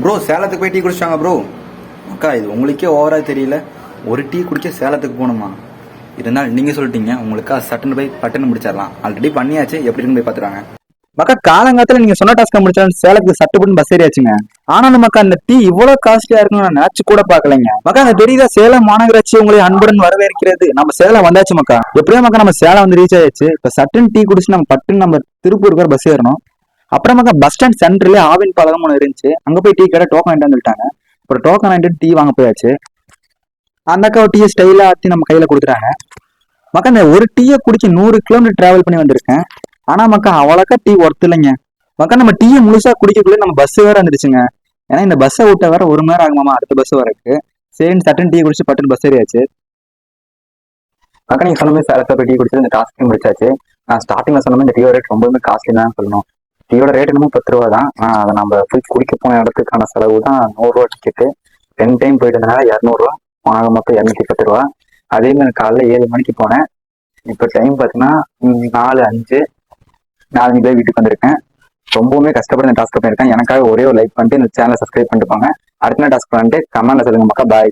Bro சேலத்துக்கு போய் tea குடிச்சாங்க bro. அக்கா இது உங்களுக்கே ஓவரா தெரியல, ஒரு டீ குடிக்க சேலத்துக்கு போகணுமா? இருந்தாலும் நீங்க சொல்லிட்டீங்க, உங்களுக்கா சட்டுன்னு போய் பட்டுன்னு முடிச்சிடலாம். ஆல்ரெடி பண்ணியாச்சு, எப்படின்னு போய் பாத்துறாங்க. மக்கா காலங்காலத்துல நீங்க சொன்ன டாஸ்க் முடிச்சாலும் சேலத்துக்கு சட்டுப்புன்னு பஸ் ஏறியாச்சுங்க. ஆனாலும் மக்கா அந்த டீ இவ்வளவு காஸ்ட்லியா இருக்குன்னு நான் நினைச்சு கூட பாக்கலைங்க. மக்கா அந்த தெரியுதா, சேலம் மாநகராட்சி உங்களை அன்புடன் வரவேற்கிறது. நம்ம சேலம் வந்தாச்சு மக்கா. எப்படியா மக்கா நம்ம சேலம் வந்து ரீச் ஆயாச்சு. இப்ப சட்டுன்னு டீ குடிச்சு நம்ம பட்டுன்னு நம்ம திருப்பூருக்கு பஸ் ஏறணும். அப்புறமாக்கா பஸ் ஸ்டாண்ட் சென்டர்ல ஆவின் பழகம் ஒன்று இருந்துச்சு, அங்க போய் டீ கடை டோக்கன் வாங்கிட்டு வந்துட்டாங்க. அப்புறம் டோக்கன் வாங்கிட்டு டீ வாங்க போயாச்சு. அந்த அக்கா டீயை ஸ்டைலா ஆத்தி நம்ம கையில கொடுத்துட்டாங்க. மக்கா இந்த ஒரு டீயை குடிச்சு 100 கிலோமீட்டர் டிராவல் பண்ணி வந்திருக்கேன். ஆனா மக்கா அவ்வளோக்கா டீ ஒர்த்து இல்லைங்க. மக்கா நம்ம டீயை முழுசா குடிக்கக்குள்ளே நம்ம பஸ் வேற வந்துருச்சுங்க. ஏன்னா இந்த பஸ்ஸை விட்ட வேற 1 மணி நேரம் ஆகுமாமா அடுத்த பஸ் வரக்கு. சரி சட்டன் டீ குடிச்சு பட்டுன்னு பஸ் ஏறியாச்சு. மக்கா நீங்க சொன்ன மாதிரி சேலத்துல போய் டீ குடிச்சு இந்த டாஸ்க்கு முடிச்சாச்சு. நான் ஸ்டார்டிங்ல சொன்ன மாதிரி இந்த டீயோட ரேட் ரொம்பவே காஸ்ட்லி தான் சொல்லணும். டீயோட ரேட் என்னமோ 10 ரூபா தான். அதை நம்ம போய் குடிக்க போன இடத்துக்கான செலவு தான் 100 ரூபா டிக்கெட்டு. 10 டைம் போயிட்டதுனால 200 ரூபா, ஆக மொத்தம் 210 ரூபா. அதே மாதிரி காலைல 7 மணிக்கு போனேன். இப்போ டைம் பார்த்தீங்கன்னா 4:05. 4 பேர் வீட்டுக்கு வந்திருக்கேன். ரொம்பவுமே கஷ்டப்பட்டு இந்த டாஸ்க் பண்ணியிருக்கேன். எனக்காக ஒரே ஒரு லைக் பண்ணிட்டு இந்த சேனலை சப்ஸ்கிரைப் பண்ணிட்டு போங்க. அடுத்த டாஸ்க் பண்ணிட்டு கமெண்ட்ல சொல்லுங்க மக்கா. பாய்.